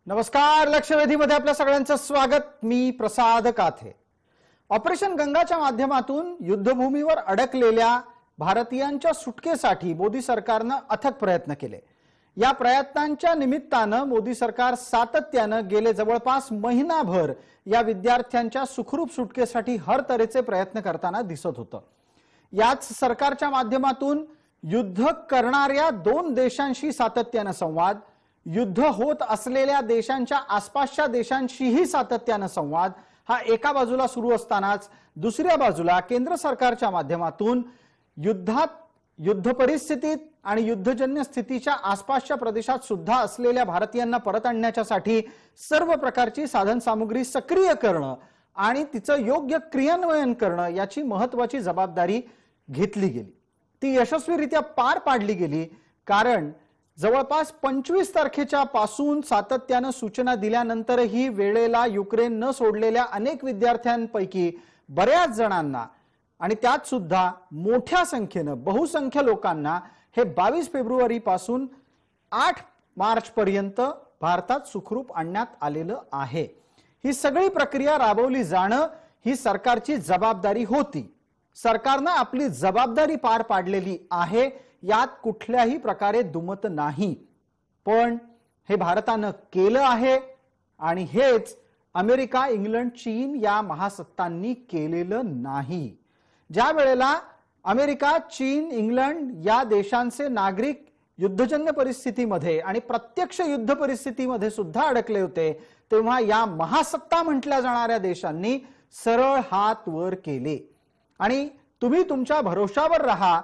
नमस्कार. लक्षवेधीमध्ये आपल्या सगळ्यांचं स्वागत. मी प्रसाद काथे. ऑपरेशन गंगाच्या माध्यमातून युद्धभूमीवर अडकलेल्या भारतीयांच्या सुटकेसाठी मोदी सरकारने अथक प्रयत्न केले. या प्रयत्नांच्या निमित्ताने मोदी सरकार सातत्याने गेले जवळपास महिनाभर या विद्यार्थ्यांच्या सुखरूप सुटकेसाठी हर तऱ्हेचे प्रयत्न करताना दिसत होतं. याच सरकारच्या माध्यमातून युद्ध करणाऱ्या दोन देशांशी सातत्याने संवाद, युद्ध होत असलेल्या देशांच्या आसपासच्या देशांशीही सातत्याने संवाद हा एका बाजूला सुरू असतानाच दुसऱ्या बाजूला केंद्र सरकारच्या माध्यमातून युद्ध परिस्थितीत आणि युद्धजन्य स्थितीच्या आसपासच्या प्रदेशात सुद्धा असलेल्या भारतीयांना परत आणण्यासाठी सर्व प्रकारची साधन सामुग्री सक्रिय करणं आणि तिचं योग्य क्रियान्वयन करणं याची महत्त्वाची जबाबदारी घेतली गेली. ती यशस्वीरित्या पार पाडली गेली. कारण जवळपास 25 तारखेच्या पासून सातत्याने सूचना दिल्यानंतरही वेळेला युक्रेन न सोडलेल्या अनेक विद्यार्थ्यांपैकी बऱ्याच जणांना आणि त्यात सुद्धा मोठ्या संख्येने बहुसंख्य लोकांना हे 22 फेब्रुवारी पासून 8 मार्च पर्यंत भारतात सुखरूप आणण्यात आलेलं आहे. ही सगळी प्रक्रिया राबवली जाणं ही सरकारची जबाबदारी होती. सरकारने आपली जबाबदारी पार पाडलेली आहे, यात कुठल्याही प्रकारे दुमत नाही. पण हे भारताने केलं आहे आणि हेच अमेरिका, इंग्लंड, चीन या महासत्तांनी केलेलं नाही. ज्या वेळेला अमेरिका, चीन, इंग्लंड या देशांचे नागरिक युद्धजन्य परिस्थितीमध्ये आणि प्रत्यक्ष युद्ध परिस्थितीमध्ये सुद्धा अडकले होते, तेव्हा या महासत्ता म्हटल्या जाणाऱ्या देशांनी सरळ हात वर केले आणि तुम्ही तुमच्या भरोशावर राहा,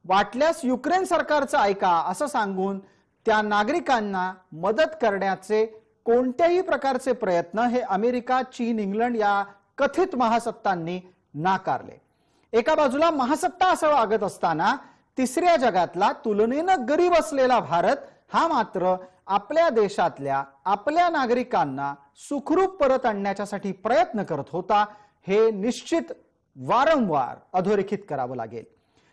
वाटल्यास युक्रेन सरकारचं ऐका असं सांगून त्या नागरिकांना मदत करण्याचे कोणत्याही प्रकारचे प्रयत्न हे अमेरिका, चीन, इंग्लंड या कथित महासत्तांनी नाकारले. एका बाजूला महासत्ता असं वागत असताना तिसऱ्या जगातला तुलनेनं गरीब असलेला भारत हा मात्र आपल्या देशातल्या आपल्या नागरिकांना सुखरूप परत आणण्यासाठी प्रयत्न करत होता. हे निश्चित वारंवार अधोरेखित करावं लागेल.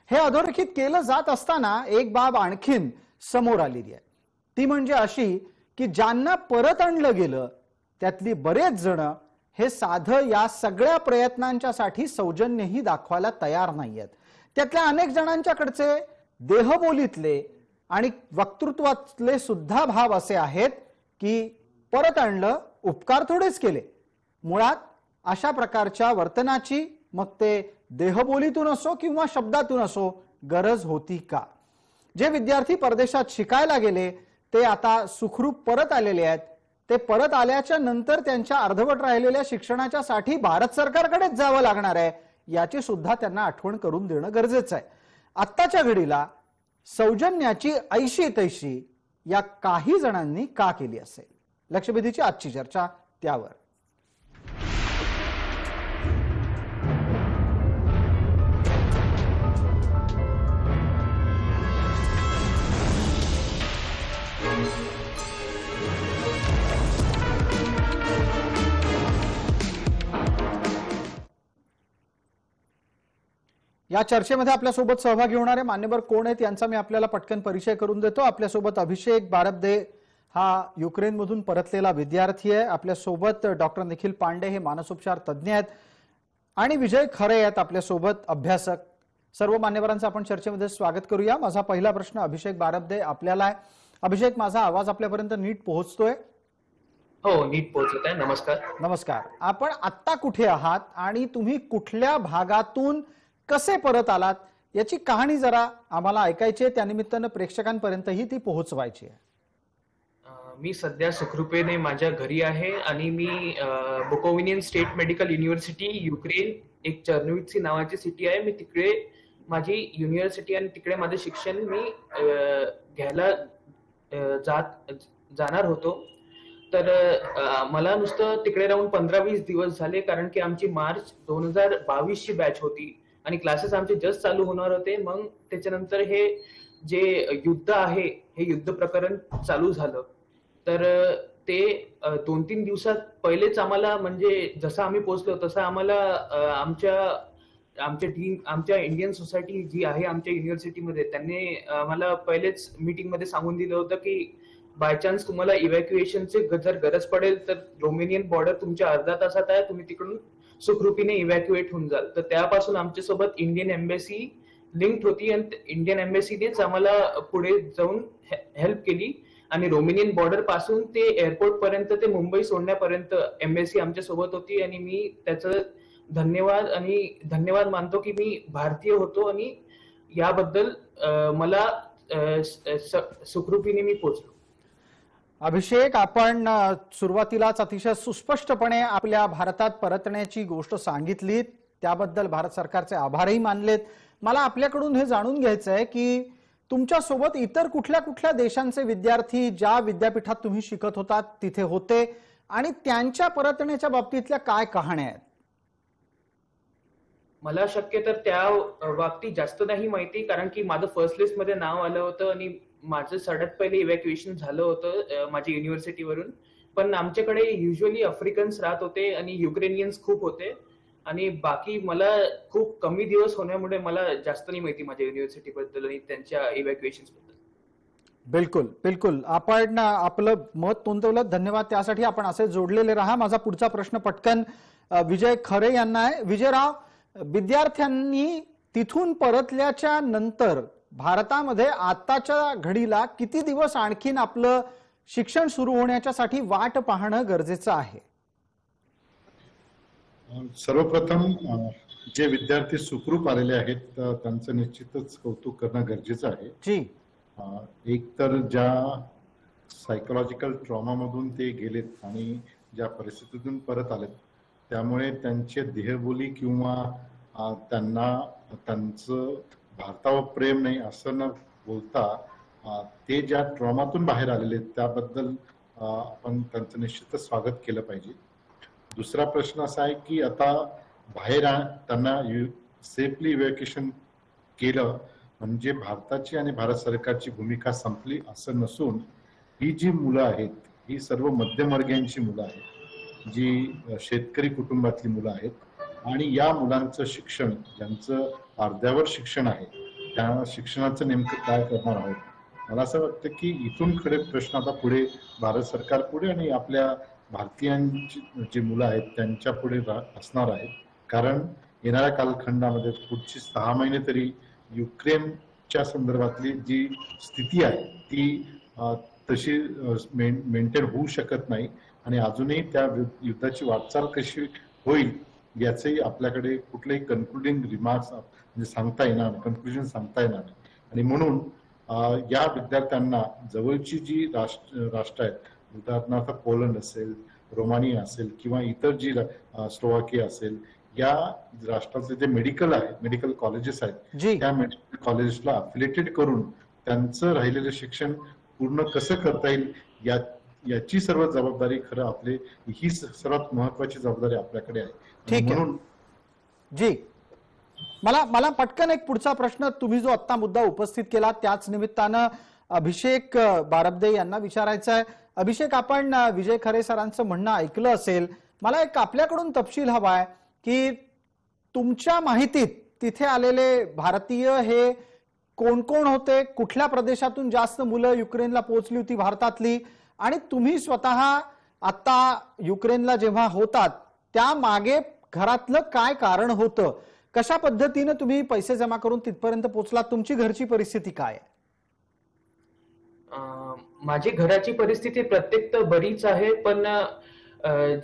हे अधोरेखित केलं जात असताना एक बाब आणखीन समोर आलेली आहे. ती म्हणजे अशी की ज्यांना परत आणलं गेलं त्यातली बरेच जण हे साधं या सगळ्या प्रयत्नांच्यासाठी सौजन्यही दाखवायला तयार नाहीयेत. त्यातल्या अनेक जणांच्याकडचे देहबोलीतले आणि वक्तृत्वातले सुद्धा भाव असे आहेत की परत आणलं, उपकार थोडेच केले. मुळात अशा प्रकारच्या वर्तनाची मग ते देहबोलीतून असो किंवा शब्दातून असो गरज होती का? जे विद्यार्थी परदेशात शिकायला गेले ते आता सुखरूप परत आलेले आहेत. ते परत आल्याच्या नंतर त्यांच्या अर्धवट राहिलेल्या शिक्षणाच्या साठी भारत सरकारकडेच जावं लागणार आहे, याची सुद्धा त्यांना आठवण करून देणं गरजेचं आहे. आत्ताच्या घडीला सौजन्याची ऐशी तैशी या काही जणांनी का केली असेल? लक्षवेधीची आजची चर्चा त्यावर. या चर्चेमध्ये आपल्यासोबत सहभागी होणारे मान्यवर कोण आहेत यांचा मी आपल्याला पटकन परिचय करून देतो. आपल्यासोबत अभिषेक बारब्दे हा युक्रेनमधून परतलेला विद्यार्थी आहे. आपल्यासोबत डॉक्टर निखिल पांडे हे मानसोपचार तज्ज्ञ आहेत आणि विजय खरे आहेत आपल्यासोबत अभ्यासक. सर्व मान्यवरांचं आपण चर्चेमध्ये स्वागत करूया. माझा पहिला प्रश्न अभिषेक बारब्दे आपल्याला आहे. अभिषेक, माझा आवाज आपल्यापर्यंत नीट पोहोचतोय? हो, नीट पोहोचत आहे. नमस्कार. नमस्कार. आपण आत्ता कुठे आहात आणि तुम्ही कुठल्या भागातून कसे परत आलात याची कहाणी जरा आम्हाला ऐकायची आहे. त्यानिमित्तानं प्रेक्षकांपर्यंतही ती पोहोचवायची आहे. मी सध्या सुखरूपेने माझ्या घरी आहे आणि मी बुकोविनियन स्टेट मेडिकल युनिव्हर्सिटी, युक्रेन, एक चर्नोवित्सी नावाची सिटी आहे, मी तिकडे माझी युनिव्हर्सिटी आणि तिकडे माझे शिक्षण मी घ्यायला जाणार होतो. तर मला नुसतं तिकडे राहून 15-20 दिवस झाले, कारण की आमची मार्च 2022 ची बॅच होती आणि क्लासेस आमचे जस्ट चालू होणार होते. मग त्याच्यानंतर हे जे युद्ध आहे हे युद्ध प्रकरण चालू झालं. तर ते 2-3 दिवसात पहिलेच आम्हाला, म्हणजे जसं आम्ही पोहोचलो तसं आम्हाला आमच्या इंडियन सोसायटी जी आहे आमच्या युनिव्हर्सिटीमध्ये, त्यांनी आम्हाला पहिलेच मीटिंग मध्ये सांगून दिलं होतं की बाय चान्स तुम्हाला इव्हॅक्युएशनचे जर गरज पडेल तर रोमेनियन बॉर्डर तुमच्या अर्धा तासात आहे, तुम्ही तिकडून सुखरूपीने इव्हॅक्युएट होऊन जाल. तर त्यापासून आमच्यासोबत इंडियन एम्बेसी लिंक्ड होती आणि इंडियन एम्बेसीनेच आम्हाला पुढे जाऊन हेल्प केली आणि रोमेनियन बॉर्डर पासून ते एअरपोर्ट पर्यंत ते मुंबई सोडण्यापर्यंत एम्बेसी आमच्या सोबत होती आणि मी त्याचं धन्यवाद मानतो की मी भारतीय होतो आणि याबद्दल मला सुखरूपीने मी पोहोचलो. अभिषेक, आपण सुरुवातीलाच अतिशय सुस्पष्टपणे आपल्या भारतात परतण्याची गोष्ट सांगितलीत, त्याबद्दल भारत सरकारचे आभारही मानलेत. मला आपल्याकडून हे जाणून घ्यायचं आहे की तुमच्या सोबत इतर कुठल्या कुठल्या देशांचे विद्यार्थी ज्या विद्यापीठात तुम्ही शिकत होतात तिथे होते आणि त्यांच्या परतण्याच्या बाबतीतल्या काय कहाण्या आहेत? मला शक्य तर त्या बाबतीत जास्त नाही माहिती, कारण की माझं फर्स्ट लिस्ट मध्ये नाव आलं होतं आणि माझं सगळ्यात पहिले इव्हॅक्युएशन झालं होतं माझ्या युनिव्हर्सिटीवरून. पण आमच्याकडे युजली आफ्रिकन्स राहत होते आणि युक्रेनियन्स खूप होते आणि बाकी मला खूप कमी दिवस होण्यामुळे मला जास्त नाही माहिती माझ्या युनिव्हर्सिटी बद्दल आणि त्यांच्या इव्हॅक्युएशन बद्दल. बिलकुल बिलकुल, आपण आपलं मत नोंदवलं, धन्यवाद त्यासाठी. आपण असे जोडलेले राहा. माझा पुढचा प्रश्न पटकन विजय खरे यांना आहे. विजयराव, विद्यार्थ्यांनी तिथून परतल्याच्या नंतर भारतामध्ये आताच्या घडीला किती दिवस आणखीन आपलं शिक्षण सुरू होण्याच्यासाठी वाट पाहणं गरजेचं आहे? सर्वप्रथम जे विद्यार्थी सुखरूप आलेले आहेत त्यांचं निश्चितच कौतुक करणं गरजेचं आहे. जी, एक तर ज्या सायकोलॉजिकल ट्रॉमामधून ते गेलेत आणि ज्या परिस्थितीतून परत आलेत त्यामुळे त्यांचे देहबोली किंवा त्यांना त्यांचं भारतावर प्रेम नाही असं न बोलता ते ज्या ट्रॉमातून बाहेर आलेले त्याबद्दल आपण त्यांचं निश्चितच स्वागत केलं पाहिजे. दुसरा प्रश्न असा आहे की आता बाहेर त्यांना सेफली इव्हॅक्युएशन केलं म्हणजे भारताची आणि भारत सरकारची भूमिका संपली असं नसून ही जी मुलं आहेत ही सर्व मध्यमवर्गीयांची मुलं आहेत, जी शेतकरी कुटुंबातली मुलं आहेत आणि या मुलांचं शिक्षण ज्यांचं अर्ध्यावर शिक्षण आहे त्या शिक्षणाचं नेमकं काय करणार आहोत. मला असं वाटतं की इथून खरे प्रश्न आता पुढे भारत सरकार पुढे आणि आपल्या भारतीयांची जी मुलं आहेत त्यांच्या पुढे असणार आहेत. कारण येणाऱ्या कालखंडामध्ये पुढची 6 महिने तरी युक्रेनच्या संदर्भातली जी स्थिती आहे ती तशी मेंटेन होऊ शकत नाही आणि अजूनही त्या युद्धाची वाटचाल कशी होईल याचंही आपल्याकडे कुठलेही कन्क्लुडिंग रिमार्क्स म्हणजे सांगता येणार, कन्क्लुजन सांगता येणार नाही. आणि म्हणून या विद्यार्थ्यांना जवळची जी राष्ट्र आहेत, उदाहरणार्थ पोलंड असेल, रोमानिया असेल किंवा इतर जी स्लोवाकिया असेल, या राष्ट्राचे जे मेडिकल कॉलेजेस आहेत त्या मेडिकल कॉलेजेसला अफिलिएटेड करून त्यांचं राहिलेलं शिक्षण पूर्ण कसं करता येईल याची सर्व जबाबदारी खरं आपले ही सर्वात महत्वाची जबाबदारी आपल्याकडे आहे. ठीक आहे जी. मला पटकन एक पुढचा प्रश्न तुम्ही जो आत्ता मुद्दा उपस्थित केला त्याच निमित्तानं अभिषेक बारब्दे यांना विचारायचं आहे. अभिषेक, आपण विजय खरे सरांचं म्हणणं ऐकलं असेल. मला एक आपल्याकडून तपशील हवाय की तुमच्या माहितीत तिथे आलेले भारतीय हे कोण कोण होते, कुठल्या प्रदेशातून जास्त मुलं युक्रेनला पोहोचली होती भारतातली, आणि तुम्ही स्वतः आता युक्रेनला जेव्हा होतात त्या मागे घरातलं काय कारण होतं, कशा पद्धतीने तुम्ही पैसे जमा करून तिथपर्यंत पोहोचलात, तुमची घरची परिस्थिती काय आहे? माझी घराची परिस्थिती प्रत्येक तर बरीच आहे, पण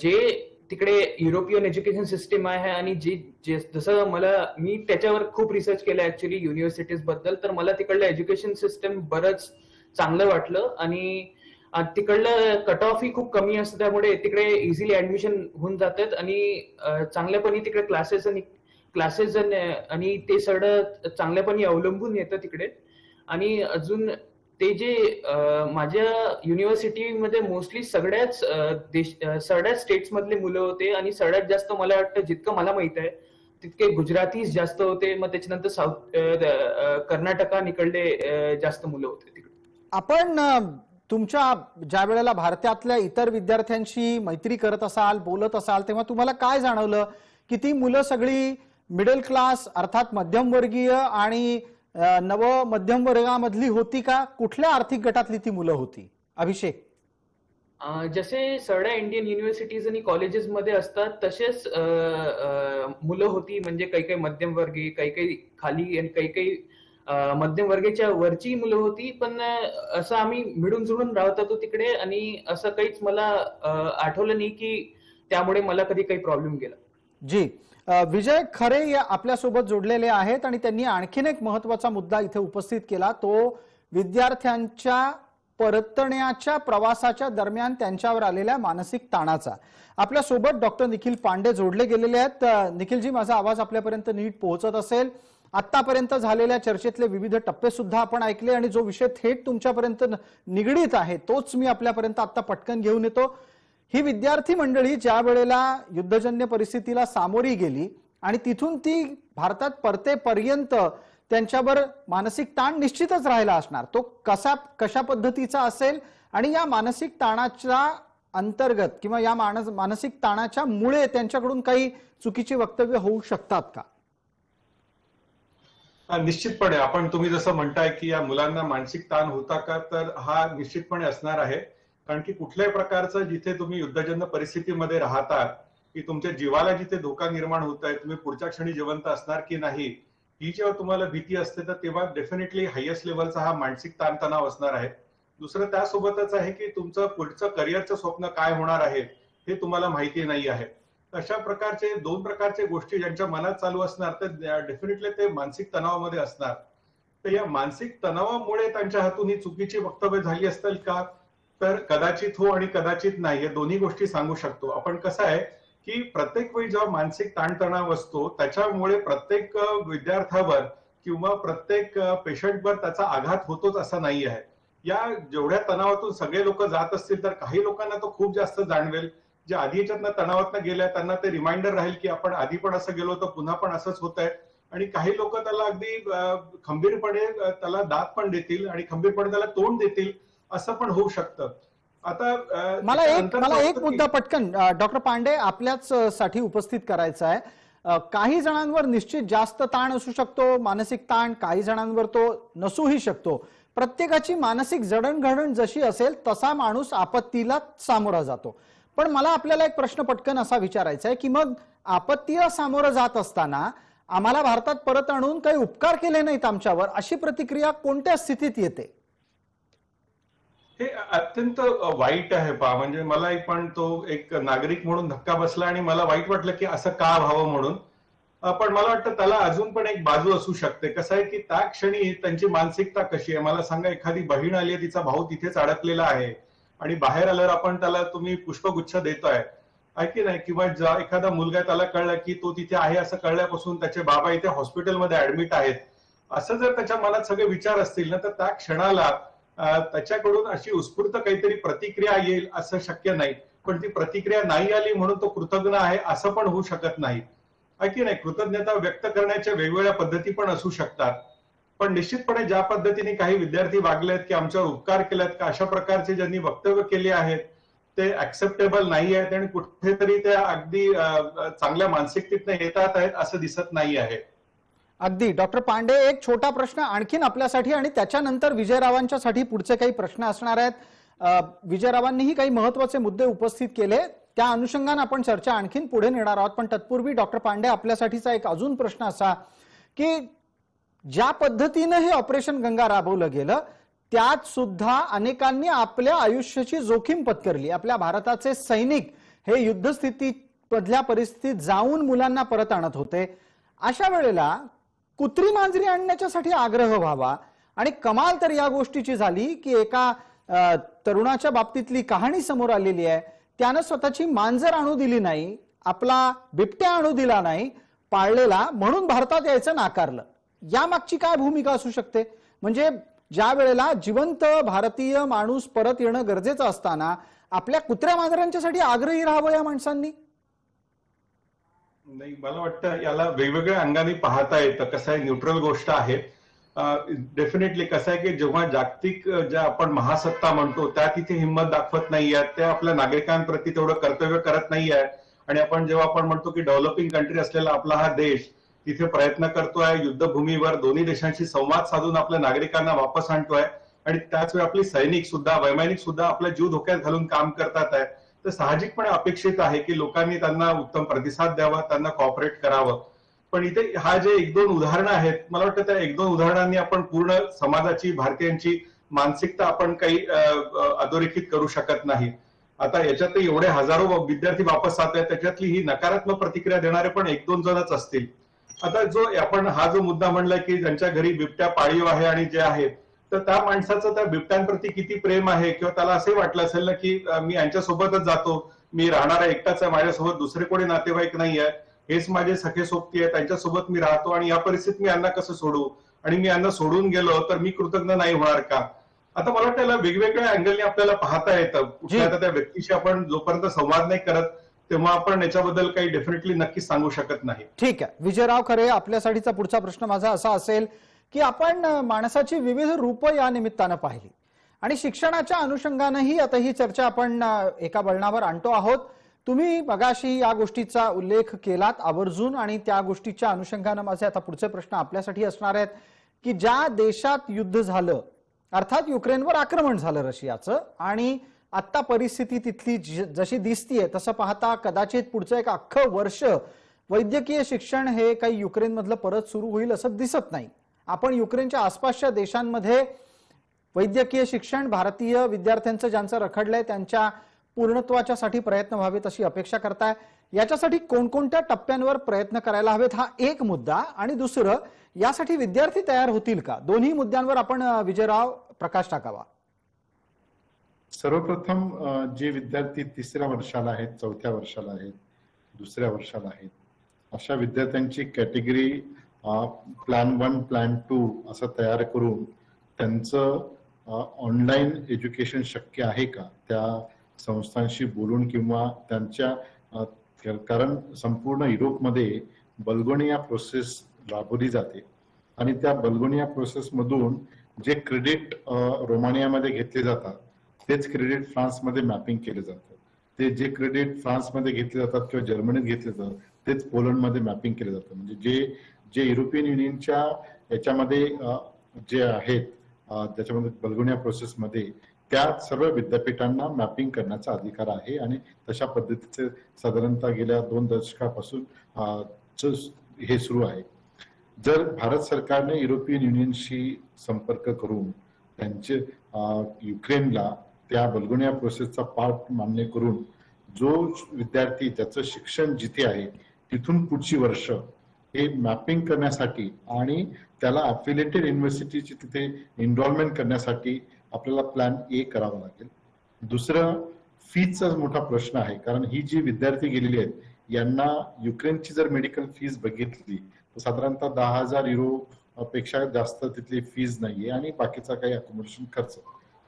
जे तिकडे युरोपियन एज्युकेशन सिस्टीम आहे आणि जसं मी त्याच्यावर खूप रिसर्च केला ऍक्च्युली युनिव्हर्सिटीज बद्दल, तर मला तिकडलं एज्युकेशन सिस्टम बरंच चांगलं वाटलं आणि तिकडलं कट ऑफ ही खूप कमी असतं त्यामुळे तिकडे इझिली ऍडमिशन होऊन जातात आणि चांगल्यापणी तिकडे क्लासेस आणि ते सगळं चांगल्यापणी अवलंबून येतं तिकडे. आणि अजून ते जे माझ्या युनिव्हर्सिटीमध्ये मोस्टली सगळ्याच स्टेट्स मधले मुलं होते आणि सगळ्यात जास्त मला वाटतं जितकं मला माहित आहे तितके गुजरातीच जास्त होते, मग त्याच्यानंतर कर्नाटका निकडले जास्त मुलं होते तिकडे. आपण तुमच्या ज्या वेळेला भारतातल्या इतर विद्यार्थ्यांशी मैत्री करत असाल, बोलत असाल, तेव्हा तुम्हाला काय जाणवलं की ती मुलं सगळी मिडल क्लास अर्थात मध्यमवर्गीय आणि नव मध्यम वर्गामधली होती का? कुठल्या आर्थिक गटातली ती मुलं होती? अभिषेक. जसे सगळ्या इंडियन युनिव्हर्सिटीज आणि कॉलेजेसमध्ये असतात तसेच मुलं होती, म्हणजे काही काही मध्यमवर्गीय, काही काही खाली आणि काही काही मध्यमवर्गीयच्या वरची मुलं होती. पण असं आम्ही मिळून जुळून राहत होतो तिकडे, आणि असं काहीच मला आठवलं नाही की त्यामुळे मला कधी काही प्रॉब्लेम गेला. जी, विजय खरे या आपल्यासोबत जोडलेले आहेत आणि त्यांनी आणखीन एक महत्वाचा मुद्दा इथे उपस्थित केला, तो विद्यार्थ्यांच्या परतण्याच्या प्रवासाच्या दरम्यान त्यांच्यावर आलेल्या मानसिक ताणाचा. आपल्यासोबत डॉक्टर निखिल पांडे जोडले गेलेले आहेत. निखिलजी, माझा आवाज आपल्यापर्यंत नीट पोहोचत असेल? आतापर्यंत झालेल्या चर्चेतले विविध टप्पे सुद्धा आपण ऐकले आणि जो विषय थेट तुमच्यापर्यंत निगडीत आहे तोच मी आपल्यापर्यंत आता पटकन घेऊन येतो. ही विद्यार्थी मंडळी ज्या वेळेला युद्धजन्य परिस्थितीला सामोरी गेली आणि तिथून ती भारतात परतेपर्यंत त्यांच्यावर मानसिक ताण निश्चितच राहिला असणार. तो कशा पद्धतीचा असेल आणि या मानसिक ताणाच्या अंतर्गत किंवा या मानसिक ताणाच्या मुळे त्यांच्याकडून काही चुकीची वक्तव्य होऊ शकतात का? निश्चितपणे आपण तुम्ही जसं म्हणताय की या मुलांना मानसिक ताण होता का, तर हा निश्चितपणे असणार आहे. कारण की कुठल्याही प्रकारचं जिथे तुम्ही युद्धजन्य परिस्थितीमध्ये राहतात की तुमच्या जीवाला जिथे धोका निर्माण होत आहे, तुम्ही पुढच्या क्षणी जिवंत असणार की नाही ही जेव्हा तुम्हाला भीती असते, तर तेव्हा डेफिनेटली हायएस्ट लेवलचा हा मानसिक ताणतणाव असणार आहे. दुसरं त्यासोबतच आहे की तुमचं पुढचं करिअरचं स्वप्न काय होणार आहे हे तुम्हाला माहिती नाही आहे. अशा प्रकारचे दोन प्रकारचे गोष्टी ज्यांच्या मनात चालू असणार, तर डेफिनेटली ते मानसिक तणावामध्ये असणार. तर या मानसिक तणावामुळे त्यांच्या हातून ही चुकीची वक्तव्य झाली असतील का, तर कदाचित हो आणि कदाचित नाही, या दोन्ही गोष्टी सांगू शकतो आपण. कसं आहे की प्रत्येक वेळी जेव्हा मानसिक ताणतणाव असतो त्याच्यामुळे प्रत्येक विद्यार्थ्यावर किंवा प्रत्येक पेशंटवर त्याचा आघात होतोच असं नाही आहे. या जेवढ्या तणावातून सगळे लोक जात असतील तर काही लोकांना तो खूप जास्त जाणवेल. जे आधी याच्यातनं तणावातनं गेल्या त्यांना ते रिमाइंडर राहील की आपण आधी पण असं गेलो तर पुन्हा पण असंच होत आहे. आणि काही लोक त्याला अगदी खंबीरपणे त्याला दाद पण देतील आणि खंबीरपणे त्याला तोंड देतील, असं पण होऊ शकतं. आता मला एक मुद्दा पटकन डॉक्टर पांडे आपल्याच साठी उपस्थित करायचा आहे. काही जणांवर निश्चित जास्त ताण असू शकतो, मानसिक ताण, काही जणांवर तो नसूही शकतो. प्रत्येकाची मानसिक जडणघडण जशी असेल तसा माणूस आपत्तीला सामोरा जातो. पण मला आपल्याला एक प्रश्न पटकन असा विचारायचा आहे की मग आपत्तीला सामोरं जात असताना आम्हाला भारतात परत आणून काही उपकार केले नाहीत आमच्यावर, अशी प्रतिक्रिया कोणत्या स्थितीत येते? हे अत्यंत वाईट आहे म्हणजे मला पण तो एक नागरिक म्हणून धक्का बसला आणि मला वाईट वाटलं की असं का व्हावं म्हणून. पण मला वाटतं त्याला अजून पण एक बाजू असू शकते. कसं आहे की त्या क्षणी त्यांची मानसिकता कशी आहे मला सांगा. एखादी बहीण आली आहे, तिचा भाऊ तिथेच अडकलेला आहे आणि बाहेर आल्यावर आपण त्याला तुम्ही पुष्पगुच्छ देतोय आहे की नाही, किंवा एखादा मुलगा त्याला कळलं की तो तिथे आहे असं कळल्यापासून त्याचे बाबा इथे हॉस्पिटलमध्ये ऍडमिट आहेत, असं जर त्याच्या मनात सगळे विचार असतील ना, तर त्या क्षणाला त्याच्याकडून अशी उत्स्फूर्त काहीतरी प्रतिक्रिया येईल असं शक्य नाही. पण ती प्रतिक्रिया नाही आली म्हणून तो कृतज्ञ आहे असं पण होऊ शकत नाही, आहे की नाही. कृतज्ञता व्यक्त करण्याच्या वेगवेगळ्या पद्धती पण असू शकतात. पण निश्चितपणे ज्या पद्धतीने काही विद्यार्थी वागलेत की आमच्यावर उपकार केलेत का, अशा प्रकारचे ज्यांनी वक्तव्य केले आहेत ते ऍक्सेप्टेबल नाही आहेत आणि कुठेतरी ते अगदी चांगल्या मानसिकतेतनं येतात आहेत असं दिसत नाही आहे. अगदी. डॉक्टर पांडे, एक छोटा प्रश्न आणखीन आपल्यासाठी आणि त्याच्यानंतर विजयरावांच्यासाठी पुढचे काही प्रश्न असणार आहेत. विजयरावांनीही काही महत्वाचे मुद्दे उपस्थित केले, त्या अनुषंगाने आपण चर्चा आणखीन पुढे नेणार आहोत. पण तत्पूर्वी डॉक्टर पांडे, आपल्यासाठीचा एक अजून प्रश्न असा की ज्या पद्धतीने हे ऑपरेशन गंगा राबवलं गेलं त्यात सुद्धा अनेकांनी आपल्या आयुष्याची जोखीम पत्करली. आपल्या भारताचे सैनिक हे युद्धस्थिती मधल्या परिस्थितीत जाऊन मुलांना परत आणत होते. अशा वेळेला कुत्री मांजरी आणण्याच्यासाठी आग्रह व्हावा. आणि कमाल तर या गोष्टीची झाली की एका तरुणाच्या बाबतीतली कहाणी समोर आलेली आहे. त्यानं स्वतःची मांजर आणू दिली नाही, आपला बिबट्या आणू दिला नाही पाळलेला, म्हणून भारतात यायचं नाकारलं. यामागची काय भूमिका असू शकते? म्हणजे ज्या वेळेला जिवंत भारतीय माणूस परत येणं गरजेचं असताना आपल्या कुत्र्या मांजरांच्यासाठी आग्रही राहावं या माणसांनी? नाही, मला वाटतं याला वेगवेगळ्या अंगाने पाहता येतं. कसं आहे, न्यूट्रल गोष्ट आहे डेफिनेटली. कसं आहे की जेव्हा जागतिक ज्या आपण महासत्ता म्हणतो त्या तिथे हिंमत दाखवत नाहीये, त्या आपल्या नागरिकांप्रती तेवढं कर्तव्य करत नाहीये. आणि आपण जेव्हा आपण म्हणतो की डेव्हलपिंग कंट्री असलेला आपला हा देश तिथे प्रयत्न करतोय युद्धभूमीवर दोन्ही देशांशी संवाद साधून आपल्या नागरिकांना वापस आणतोय आणि त्याच वेळी आपले सैनिक सुद्धा, वैमानिक सुद्धा आपला जीव धोक्यात घालून काम करतात आहे. तर साहजिकपणे अपेक्षित आहे की लोकांनी त्यांना उत्तम प्रतिसाद द्यावा, त्यांना कॉपरेट करावं. पण इथे हा जे एक दोन उदाहरणं आहेत, मला वाटतं त्या एक दोन उदाहरणांनी आपण पूर्ण समाजाची, भारतीयांची मानसिकता आपण काही अधोरेखित करू शकत नाही. आता याच्यात एवढे हजारो विद्यार्थी वापस जात आहेत, त्याच्यातली ही नकारात्मक प्रतिक्रिया देणारे पण एक दोन जणच असतील. आता जो आपण हा जो मुद्दा म्हणलाय की ज्यांच्या घरी बिबट्या पाळीव आहे आणि जे आहे, तर त्या माणसाचं त्या बिबट्यांप्रती किती प्रेम आहे, किंवा त्याला असंही वाटलं असेल ना की मी यांच्यासोबतच जातो, मी राहणारा एकटाच आहे, माझ्यासोबत दुसरे कोणी नातेवाईक नाही आहे, हेच माझे सखे सोबती आहे, त्यांच्यासोबत मी राहतो आणि या परिस्थितीत मी यांना कसं सोडू, आणि मी यांना सोडून गेलो तर मी कृतज्ञ नाही होणार का. आता मला वाटतं याला वेगवेगळ्या अँगलने आपल्याला पाहता येतं. कुठल्या त्या व्यक्तीशी आपण जोपर्यंत संवाद नाही करत तेव्हा आपण याच्याबद्दल काही डेफिनेटली नक्की सांगू शकत नाही. ठीक आहे विजयराव खरे, आपल्यासाठीचा पुढचा प्रश्न माझा असा असेल की आपण माणसाची विविध रूपं या निमित्तानं पाहिली आणि शिक्षणाच्या अनुषंगानेही आता ही चर्चा आपण एका वळणावर आणतो आहोत. तुम्ही मगाशी या गोष्टीचा उल्लेख केलात आवर्जून आणि त्या गोष्टीच्या अनुषंगाने माझे आता पुढचे प्रश्न आपल्यासाठी असणार आहेत की ज्या देशात युद्ध झालं, अर्थात युक्रेनवर आक्रमण झालं रशियाचं, आणि आता परिस्थिती तिथली जशी दिसतीये तसं पाहता कदाचित पुढचं एक अख्खं वर्ष वैद्यकीय शिक्षण हे काही युक्रेनमधलं परत सुरू होईल असं दिसत नाही. आपण युक्रेनच्या आसपासच्या देशांमध्ये वैद्यकीय शिक्षण भारतीय विद्यार्थ्यांचं ज्यांचं रखडलंय त्यांच्या पूर्णत्वाच्यासाठी प्रयत्न व्हावेत अशी अपेक्षा करताय. याच्यासाठी कोणकोणत्या टप्प्यांवर प्रयत्न करायला हवेत हा एक मुद्दा, आणि दुसरं यासाठी विद्यार्थी तयार होतील का, दोन्ही मुद्द्यांवर आपण विजयराव प्रकाश टाकावा. सर्वप्रथम जे विद्यार्थी तिसऱ्या वर्षाला आहेत, चौथ्या वर्षाला आहेत, दुसऱ्या वर्षाला आहेत, अशा विद्यार्थ्यांची कॅटेगरी प्लॅन 1 प्लॅन 2 असं तयार करून त्यांचं ऑनलाईन एज्युकेशन शक्य आहे का त्या संस्थांशी बोलून किंवा त्यांच्या कारण संपूर्ण युरोपमध्ये बल्गोनिया प्रोसेस राबवली जाते आणि त्या बल्गोनिया प्रोसेस मधून जे क्रेडिट रोमानियामध्ये घेतले जातात तेच क्रेडिट फ्रान्समध्ये मॅपिंग केले जातं. ते जे क्रेडिट फ्रान्समध्ये घेतले जातात किंवा जर्मनीत घेतले जातात तेच पोलंडमध्ये मॅपिंग केले जातं. म्हणजे जे जे युरोपियन युनियनच्या याच्यामध्ये जे आहेत त्याच्यामध्ये बल्गोनिया प्रोसेसमध्ये त्या सर्व विद्यापीठांना मॅपिंग करण्याचा अधिकार आहे आणि तशा पद्धतीचे साधारणतः गेल्या 2 दशकापासून हे सुरू आहे. जर भारत सरकारने युरोपियन युनियनशी संपर्क करून त्यांचे युक्रेनला त्या बल्गोनिया प्रोसेसचा पार्ट मान्य करून जो विद्यार्थी त्याचं शिक्षण जिथे आहे तिथून पुढची वर्ष हे मॅपिंग करण्यासाठी आणि त्याला अफिलिएटेड युनिव्हर्सिटीची तिथे एनरोलमेंट करण्यासाठी आपल्याला प्लॅन ए करावा लागेल. दुसरं फीचा मोठा प्रश्न आहे, कारण ही जी विद्यार्थी गेलेली आहेत यांना युक्रेनची जर मेडिकल फीज बघितली तर साधारणतः 10,000 युरो पेक्षा जास्त तिथली फीज नाहीये आणि बाकीचा काही अकोमोडेशन खर्च.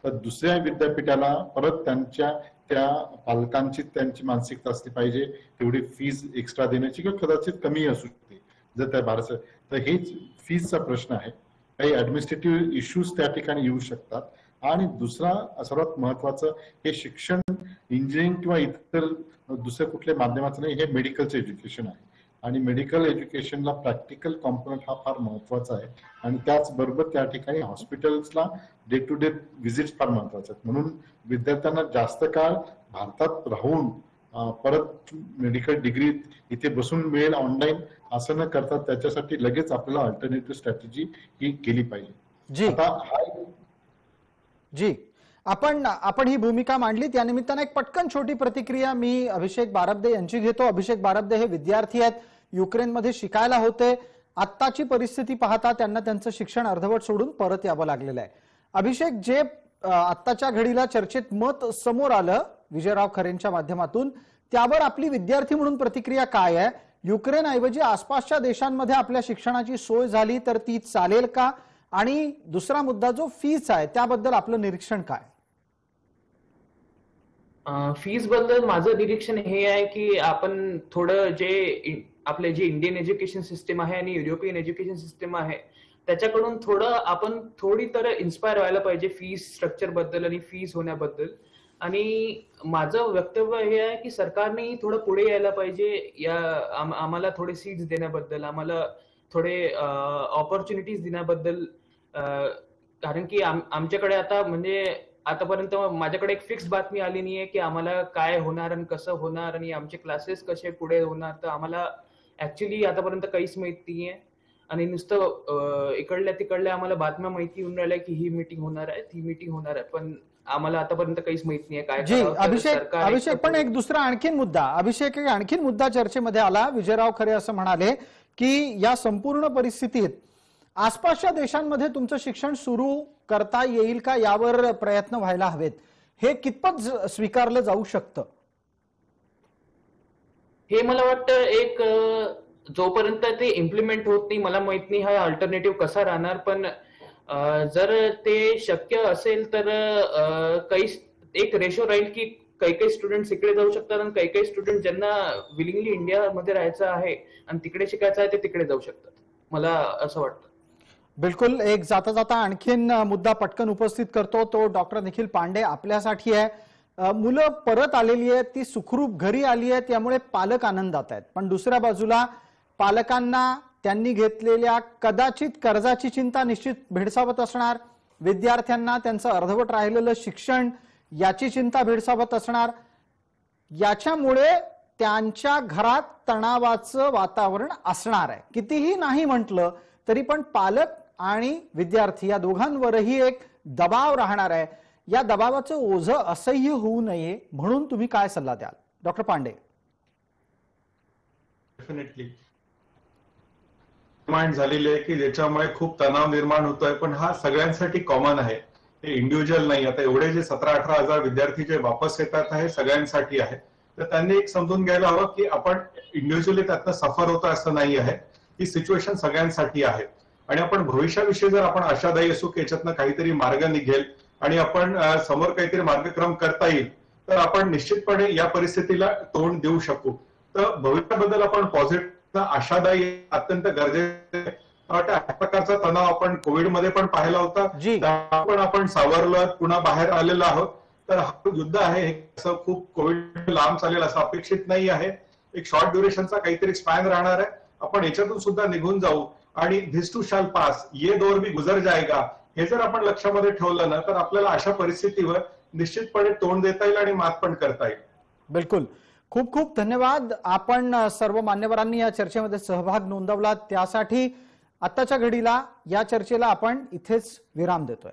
तर दुसऱ्या विद्यापीठाला परत त्यांच्या त्या पालकांची त्यांची मानसिकता असली पाहिजे तेवढी फीज एक्स्ट्रा देण्याची किंवा कदाचित कमी असू शकते जर त्या भारत. तर हेच फीजचा प्रश्न आहे. काही ऍडमिनिस्ट्रेटिव्ह इश्यूज त्या ठिकाणी येऊ शकतात. आणि दुसरा सर्वात महत्वाचं हे शिक्षण इंजिनिअरिंग किंवा इतर दुसऱ्या कुठल्या माध्यमाचं नाही, हे मेडिकलचं एज्युकेशन आहे आणि मेडिकल एज्युकेशनला प्रॅक्टिकल कॉम्पोनंट हा फार महत्वाचा आहे आणि त्याचबरोबर त्या ठिकाणी हॉस्पिटल्सला डे टू डे व्हिजिट फार महत्वाचे आहेत. म्हणून विद्यार्थ्यांना जास्त काळ भारतात राहून परत मेडिकल डिग्री इथे बसून मिळेल ऑनलाईन असं न करता त्याच्यासाठी लगेच आपल्याला अल्टरनेटिव्ह स्ट्रॅटेजी ही केली पाहिजे. आता जी आपण ही भूमिका मांडली त्यानिमित्तानं एक पटकन छोटी प्रतिक्रिया मी अभिषेक बारब्दे यांची घेतो. अभिषेक बारब्दे हे विद्यार्थी आहेत, युक्रेनमध्ये शिकायला होते, आत्ताची परिस्थिती पाहता त्यांना त्यांचं शिक्षण अर्धवट सोडून परत यावं लागलेलं आहे. अभिषेक, जे आत्ताच्या घडीला चर्चेत मत समोर आलं विजयराव खरेंच्या माध्यमातून, त्यावर आपली विद्यार्थी म्हणून प्रतिक्रिया काय आहे? युक्रेन ऐवजी आसपासच्या देशांमध्ये आपल्या शिक्षणाची सोय झाली तर ती चालेल का? आणि दुसरा मुद्दा जो फीज आहे त्याबद्दल आपलं निरीक्षण काय? फीज बद्दल माझं निरीक्षण हे आहे की आपण थोडं आपले जे इंडियन एज्युकेशन सिस्टम आहे आणि युरोपियन एज्युकेशन सिस्टम आहे त्याच्याकडून आपण थोडी तर इन्स्पायर व्हायला पाहिजे फीज स्ट्रक्चर बद्दल आणि फीज होण्याबद्दल. आणि माझं वक्तव्य हे आहे की सरकारने थोडं पुढे यायला पाहिजे आम्हाला थोडे सीट्स देण्याबद्दल, आम्हाला थोडे ऑपॉर्च्युनिटीज देण्याबद्दल. कारण की आमच्याकडे आता म्हणजे आतापर्यंत माझ्याकडे एक फिक्स बातमी आली नाहीये की आम्हाला काय होणार आणि कसं होणार आणि आमचे क्लासेस कसे पुढे होणार. तर आम्हाला ऍक्च्युली आतापर्यंत काहीच माहित नाहीये. आणि नुसतं इकडल्या तिकडल्या आम्हाला बातम्या माहिती होऊन राहिल्या की ही मीटिंग होणार आहे, ती मीटिंग होणार आहे, पण आम्हाला आतापर्यंत काहीच माहित नाहीये काय जी करावं. तर अभिषेक सरकार अभिषेक पण एक दुसरा आणखीन मुद्दा चर्चेमध्ये आला. विजयराव खरे असं म्हणाले की या संपूर्ण परिस्थितीत आसपासच्या देशांमध्ये तुमचं शिक्षण सुरू करता येईल का यावर प्रयत्न व्हायला हवेत. हे कितपत स्वीकारलं जाऊ शकतं? हे मला वाटतं एक जोपर्यंत ते इम्प्लिमेंट होत नाही मला माहित नाही हा अल्टरनेटिव्ह कसा राहणार. पण जर ते शक्य असेल तर काही एक रेशो राहील की काही स्टुडंट इकडे जाऊ शकतात आणि काही स्टुडंट ज्यांना विलिंगली इंडियामध्ये राहायचं आहे आणि तिकडे शिकायचं आहे ते तिकडे जाऊ शकतात, मला असं वाटतं. बिलकुल. एक जाता जाता आणखीन मुद्दा पटकन उपस्थित करतो, तो डॉक्टर निखिल पांडे आपल्यासाठी आहे. मुलं परत आलेली आहेत, ती सुखरूप घरी आली आहेत, त्यामुळे पालक आनंदात आहेत. पण दुसऱ्या बाजूला पालकांना त्यांनी घेतलेल्या कदाचित कर्जाची चिंता निश्चित भेडसावत असणार. विद्यार्थ्यांना त्यांचं अर्धवट राहिलेलं शिक्षण याची चिंता भेडसावत असणार. याच्यामुळे त्यांच्या घरात तणावाचं वातावरण असणार आहे. कितीही नाही म्हटलं तरी पण पालक आणि विद्यार्थी या दोघांवरही एक दबाव राहणार आहे. या दबावाचं ओझं असह्य होऊ नये म्हणून तुम्ही काय सल्ला द्याल डॉक्टर पांडे? डेफिनेटली निर्माण झालेली आहे की ज्याच्यामुळे खूप तणाव निर्माण होतोय, पण हा सगळ्यांसाठी कॉमन आहे, ते इंडिव्हिज्युअल नाही. आता एवढे जे 17-18 हजार विद्यार्थी जे वापस येतात हे सगळ्यांसाठी आहे. तर त्यांनी एक समजून घ्यायला हवं की आपण इंडिव्हिज्युअली त्यातनं सफर होतं असं नाही आहे. ही सिच्युएशन सगळ्यांसाठी आहे आणि आपण भविष्याविषयी जर आपण आशादायी असू की याच्यातनं काहीतरी मार्ग निघेल आणि आपण समोर काहीतरी मार्गक्रम करता येईल तर आपण निश्चितपणे या परिस्थितीला तोंड देऊ शकू. तर भविष्याबद्दल आपण पॉझिटिव्ह आशादायी अत्यंत गरजेचे. अशा प्रकारचा तणाव आपण कोविडमध्ये पण पाहिला होता, पण आपण सावरलं, पुन्हा बाहेर आलेलो आहोत. तर हा युद्ध आहे असं खूप कोविड लांब चालेल असं अपेक्षित नाही आहे. एक शॉर्ट ड्युरेशनचा काहीतरी स्पॅन राहणार आहे. आपण याच्यातून सुद्धा निघून जाऊ आणि धिस टू शॅल पास, ये दौर भी गुजर जाएगा, हे जर आपण लक्षामध्ये ठेवलं ना तर आपल्याला अशा परिस्थितीवर निश्चितपणे तोंड देता येईल आणि मात पण करता येईल. बिलकुल. खूप खूप धन्यवाद. आपण सर्व मान्यवरांनी या चर्चेमध्ये सहभाग नोंदवला त्यासाठी आत्ताच्या घडीला या चर्चेला आपण इथेच विराम देतोय.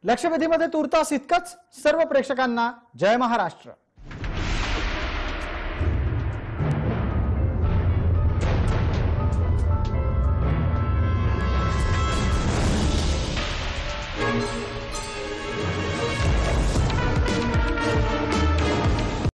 लक्षवेधीमध्ये तुर्तास इतकंच. सर्व प्रेक्षकांना जय महाराष्ट्र.